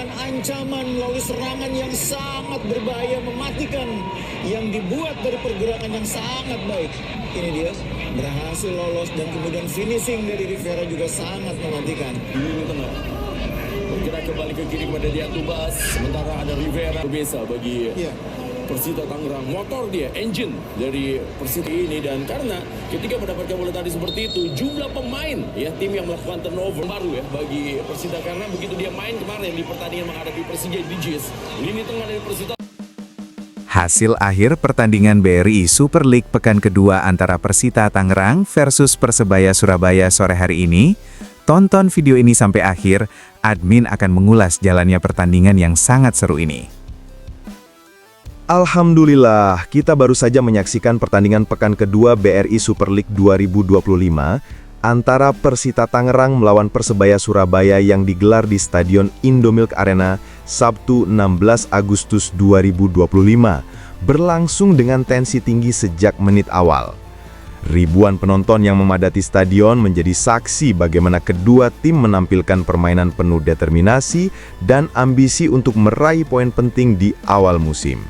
memberikan ancaman melalui serangan yang sangat berbahaya, mematikan, yang dibuat dari pergerakan yang sangat baik. Ini dia, berhasil lolos dan kemudian finishing dari Rivera juga sangat mematikan. Ini tengah. Bergerak kembali ke kiri kepada dia Tubas. Sementara ada Rivera. Biasa bagi Persita Tangerang. Motor dia, engine dari Persita ini. Dan karena ketika mendapatkan bola tadi seperti itu, jumlah pemain ya tim yang melakukan turnover baru ya bagi Persita. Karena begitu dia main kemarin di pertandingan menghadapi Persija di JIS, lini tengah dari Persita. Hasil akhir pertandingan BRI Super League pekan kedua antara Persita Tangerang versus Persebaya Surabaya sore hari ini. Tonton video ini sampai akhir, admin akan mengulas jalannya pertandingan yang sangat seru ini. Alhamdulillah, kita baru saja menyaksikan pertandingan pekan kedua BRI Super League 2025 antara Persita Tangerang melawan Persebaya Surabaya yang digelar di Stadion Indomilk Arena Sabtu 16 Agustus 2025, berlangsung dengan tensi tinggi sejak menit awal. Ribuan penonton yang memadati stadion menjadi saksi bagaimana kedua tim menampilkan permainan penuh determinasi dan ambisi untuk meraih poin penting di awal musim.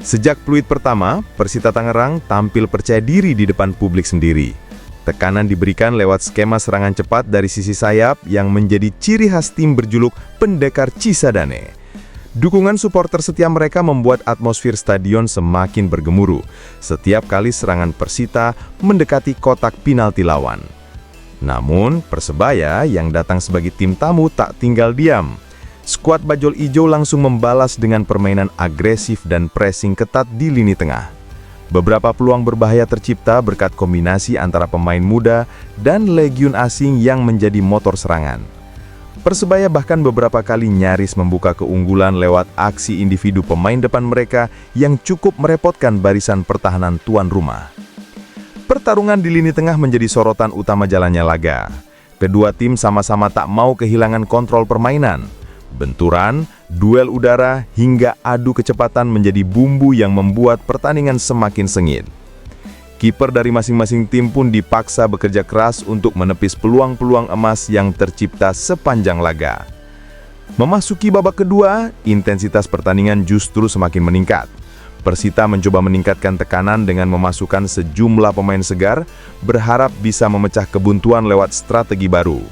Sejak peluit pertama, Persita Tangerang tampil percaya diri di depan publik sendiri. Tekanan diberikan lewat skema serangan cepat dari sisi sayap yang menjadi ciri khas tim berjuluk Pendekar Cisadane. Dukungan supporter setia mereka membuat atmosfer stadion semakin bergemuruh setiap kali serangan Persita mendekati kotak penalti lawan. Namun, Persebaya yang datang sebagai tim tamu tak tinggal diam. Skuad Bajul Ijo langsung membalas dengan permainan agresif dan pressing ketat di lini tengah. Beberapa peluang berbahaya tercipta berkat kombinasi antara pemain muda dan legiun asing yang menjadi motor serangan. Persebaya bahkan beberapa kali nyaris membuka keunggulan lewat aksi individu pemain depan mereka yang cukup merepotkan barisan pertahanan tuan rumah. Pertarungan di lini tengah menjadi sorotan utama jalannya laga. Kedua tim sama-sama tak mau kehilangan kontrol permainan. Benturan, duel udara, hingga adu kecepatan menjadi bumbu yang membuat pertandingan semakin sengit. Kiper dari masing-masing tim pun dipaksa bekerja keras untuk menepis peluang-peluang emas yang tercipta sepanjang laga. Memasuki babak kedua, intensitas pertandingan justru semakin meningkat. Persita mencoba meningkatkan tekanan dengan memasukkan sejumlah pemain segar, berharap bisa memecah kebuntuan lewat strategi baru.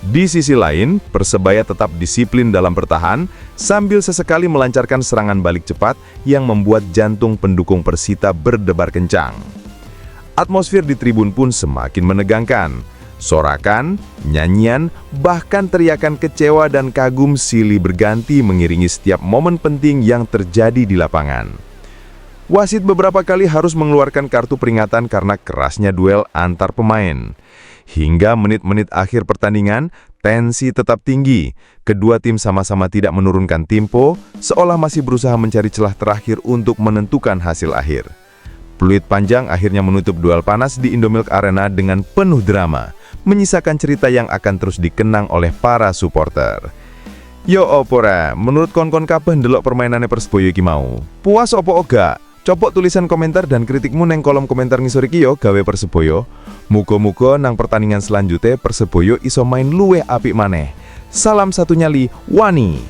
Di sisi lain, Persebaya tetap disiplin dalam bertahan, sambil sesekali melancarkan serangan balik cepat yang membuat jantung pendukung Persita berdebar kencang. Atmosfer di tribun pun semakin menegangkan. Sorakan, nyanyian, bahkan teriakan kecewa dan kagum silih berganti mengiringi setiap momen penting yang terjadi di lapangan. Wasit beberapa kali harus mengeluarkan kartu peringatan karena kerasnya duel antar pemain. Hingga menit-menit akhir pertandingan, tensi tetap tinggi. Kedua tim sama-sama tidak menurunkan tempo, seolah masih berusaha mencari celah terakhir untuk menentukan hasil akhir. Peluit panjang akhirnya menutup duel panas di Indomilk Arena dengan penuh drama, menyisakan cerita yang akan terus dikenang oleh para supporter. Yo opora, menurut kon-kon kabeh ndelok permainannya Perseboyo iki mau. Puas opo oga? Copok tulisan komentar dan kritikmu neng kolom komentar ngisor iki yo gawe Perseboyo. Muga-muga nang pertandingan selanjutnya Perseboyo iso main luwih apik maneh. Salam satu nyali, Wani.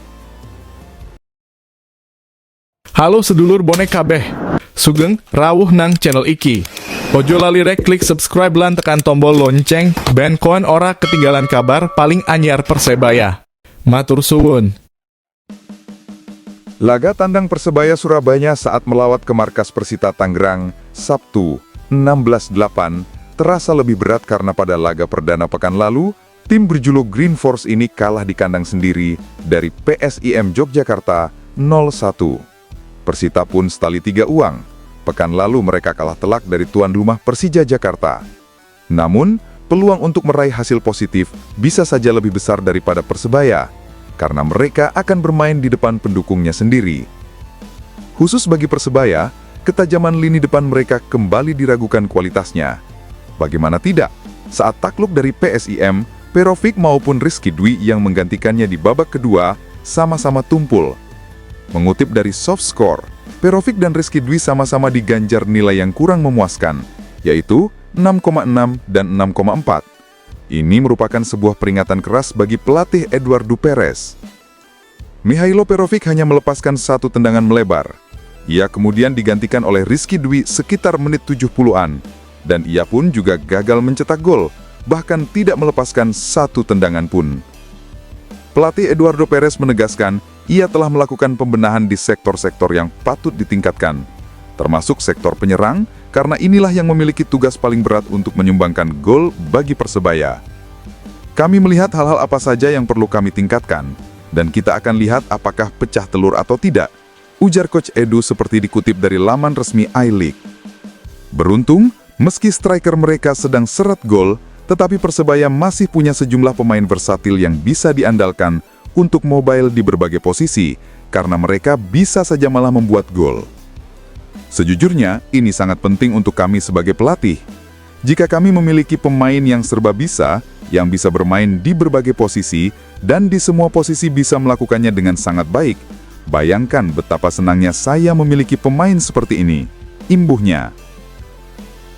Halo sedulur bonek kabeh. Sugeng rawuh nang channel iki. Ojo lali rek klik subscribe lan tekan tombol lonceng ben koen ora ketinggalan kabar paling anyar Persebaya. Matur suwun. Laga tandang Persebaya Surabaya saat melawat ke markas Persita Tangerang, Sabtu 16/8, terasa lebih berat karena pada laga perdana pekan lalu, tim berjuluk Green Force ini kalah di kandang sendiri dari PSIM Yogyakarta 0-1. Persita pun setali 3 uang. Pekan lalu mereka kalah telak dari tuan rumah Persija Jakarta. Namun, peluang untuk meraih hasil positif bisa saja lebih besar daripada Persebaya, karena mereka akan bermain di depan pendukungnya sendiri. Khusus bagi Persebaya, ketajaman lini depan mereka kembali diragukan kualitasnya. Bagaimana tidak, saat takluk dari PSIM, Perovic maupun Rizky Dwi yang menggantikannya di babak kedua sama-sama tumpul. Mengutip dari SoftScore, Perovic dan Rizky Dwi sama-sama diganjar nilai yang kurang memuaskan, yaitu 6,6 dan 6,4. Ini merupakan sebuah peringatan keras bagi pelatih Eduardo Perez. Mihailo Perovic hanya melepaskan satu tendangan melebar. Ia kemudian digantikan oleh Rizky Dwi sekitar menit 70-an. Dan ia pun juga gagal mencetak gol, bahkan tidak melepaskan satu tendangan pun. Pelatih Eduardo Perez menegaskan, ia telah melakukan pembenahan di sektor-sektor yang patut ditingkatkan, termasuk sektor penyerang, karena inilah yang memiliki tugas paling berat untuk menyumbangkan gol bagi Persebaya. Kami melihat hal-hal apa saja yang perlu kami tingkatkan, dan kita akan lihat apakah pecah telur atau tidak, ujar Coach Edu seperti dikutip dari laman resmi I-League. Beruntung, meski striker mereka sedang seret gol, tetapi Persebaya masih punya sejumlah pemain versatil yang bisa diandalkan untuk mobile di berbagai posisi, karena mereka bisa saja malah membuat gol. Sejujurnya, ini sangat penting untuk kami sebagai pelatih. Jika kami memiliki pemain yang serba bisa, yang bisa bermain di berbagai posisi, dan di semua posisi bisa melakukannya dengan sangat baik, bayangkan betapa senangnya saya memiliki pemain seperti ini, imbuhnya.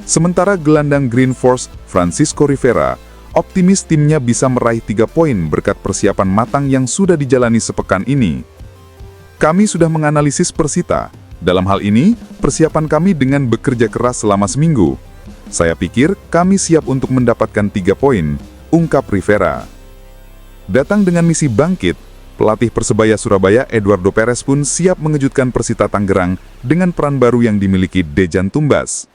Sementara gelandang Green Force, Francisco Rivera, optimis timnya bisa meraih 3 poin berkat persiapan matang yang sudah dijalani sepekan ini. Kami sudah menganalisis Persita. Dalam hal ini, persiapan kami dengan bekerja keras selama seminggu. Saya pikir kami siap untuk mendapatkan 3 poin, ungkap Rivera. Datang dengan misi bangkit, pelatih Persebaya Surabaya Eduardo Perez pun siap mengejutkan Persita Tangerang dengan peran baru yang dimiliki Dejan Tumbas.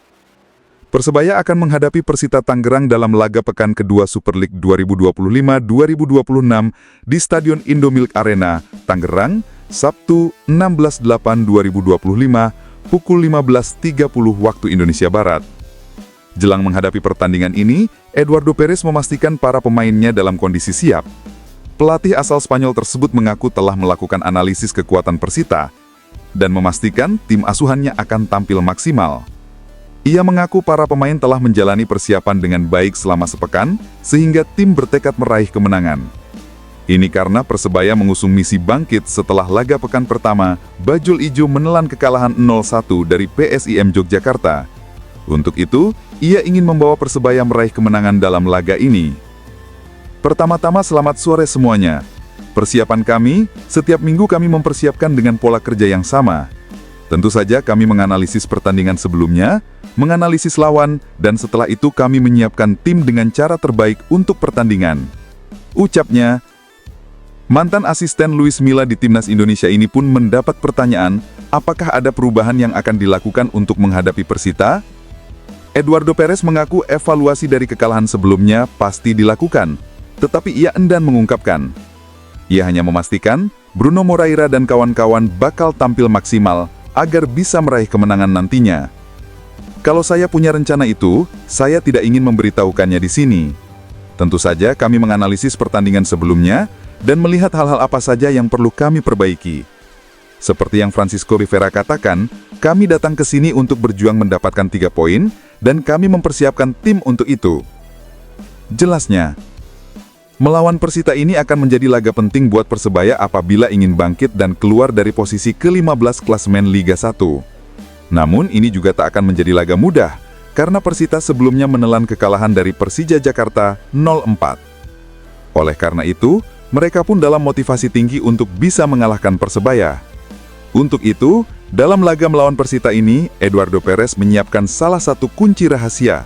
Persebaya akan menghadapi Persita Tangerang dalam laga pekan kedua Super League 2025-2026 di Stadion Indomilk Arena, Tangerang, Sabtu 16/8/2025, pukul 15.30 waktu Indonesia Barat. Jelang menghadapi pertandingan ini, Eduardo Perez memastikan para pemainnya dalam kondisi siap. Pelatih asal Spanyol tersebut mengaku telah melakukan analisis kekuatan Persita dan memastikan tim asuhannya akan tampil maksimal. Ia mengaku para pemain telah menjalani persiapan dengan baik selama sepekan, sehingga tim bertekad meraih kemenangan. Ini karena Persebaya mengusung misi bangkit setelah laga pekan pertama, Bajul Ijo menelan kekalahan 0-1 dari PSIM Yogyakarta. Untuk itu, ia ingin membawa Persebaya meraih kemenangan dalam laga ini. Pertama-tama selamat sore semuanya. Persiapan kami, setiap minggu kami mempersiapkan dengan pola kerja yang sama. Tentu saja kami menganalisis pertandingan sebelumnya, menganalisis lawan, dan setelah itu kami menyiapkan tim dengan cara terbaik untuk pertandingan. Ucapnya. Mantan asisten Luis Milla di Timnas Indonesia ini pun mendapat pertanyaan, apakah ada perubahan yang akan dilakukan untuk menghadapi Persita? Eduardo Perez mengaku evaluasi dari kekalahan sebelumnya pasti dilakukan, tetapi ia enggan mengungkapkan. Ia hanya memastikan Bruno Moraira dan kawan-kawan bakal tampil maksimal agar bisa meraih kemenangan nantinya. Kalau saya punya rencana itu, saya tidak ingin memberitahukannya di sini. Tentu saja kami menganalisis pertandingan sebelumnya dan melihat hal-hal apa saja yang perlu kami perbaiki. Seperti yang Francisco Rivera katakan, kami datang ke sini untuk berjuang mendapatkan 3 poin, dan kami mempersiapkan tim untuk itu. Jelasnya, melawan Persita ini akan menjadi laga penting buat Persebaya apabila ingin bangkit dan keluar dari posisi ke-15 klasemen Liga 1. Namun ini juga tak akan menjadi laga mudah, karena Persita sebelumnya menelan kekalahan dari Persija Jakarta 0-4. Oleh karena itu, mereka pun dalam motivasi tinggi untuk bisa mengalahkan Persebaya. Untuk itu, dalam laga melawan Persita ini, Eduardo Perez menyiapkan salah satu kunci rahasia.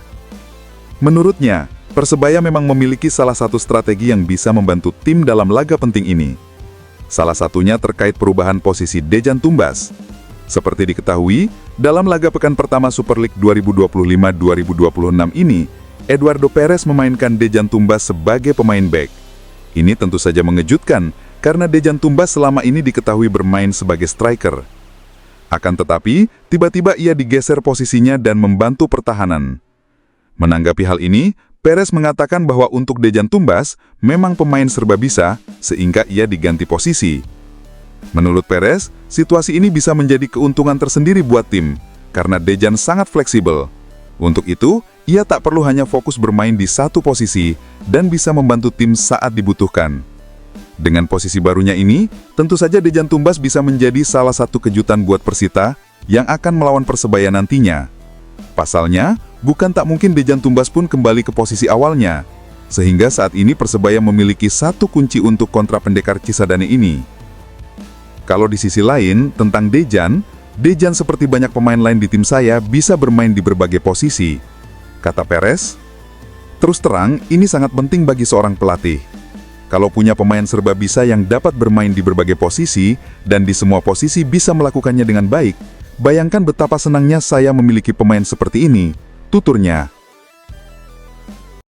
Menurutnya, Persebaya memang memiliki salah satu strategi yang bisa membantu tim dalam laga penting ini. Salah satunya terkait perubahan posisi Dejan Tumbas. Seperti diketahui, dalam laga pekan pertama Super League 2025-2026 ini, Eduardo Perez memainkan Dejan Tumbas sebagai pemain bek. Ini tentu saja mengejutkan, karena Dejan Tumbas selama ini diketahui bermain sebagai striker. Akan tetapi, tiba-tiba ia digeser posisinya dan membantu pertahanan. Menanggapi hal ini, Perez mengatakan bahwa untuk Dejan Tumbas memang pemain serba bisa, sehingga ia diganti posisi. Menurut Perez, situasi ini bisa menjadi keuntungan tersendiri buat tim, karena Dejan sangat fleksibel. Untuk itu, ia tak perlu hanya fokus bermain di satu posisi dan bisa membantu tim saat dibutuhkan. Dengan posisi barunya ini, tentu saja Dejan Tumbas bisa menjadi salah satu kejutan buat Persita yang akan melawan Persebaya nantinya. Pasalnya, bukan tak mungkin Dejan Tumbas pun kembali ke posisi awalnya, sehingga saat ini Persebaya memiliki satu kunci untuk kontra pendekar Cisadane ini. Kalau di sisi lain, tentang Dejan seperti banyak pemain lain di tim saya bisa bermain di berbagai posisi, kata Perez. Terus terang, ini sangat penting bagi seorang pelatih. Kalau punya pemain serba bisa yang dapat bermain di berbagai posisi, dan di semua posisi bisa melakukannya dengan baik, bayangkan betapa senangnya saya memiliki pemain seperti ini, tuturnya.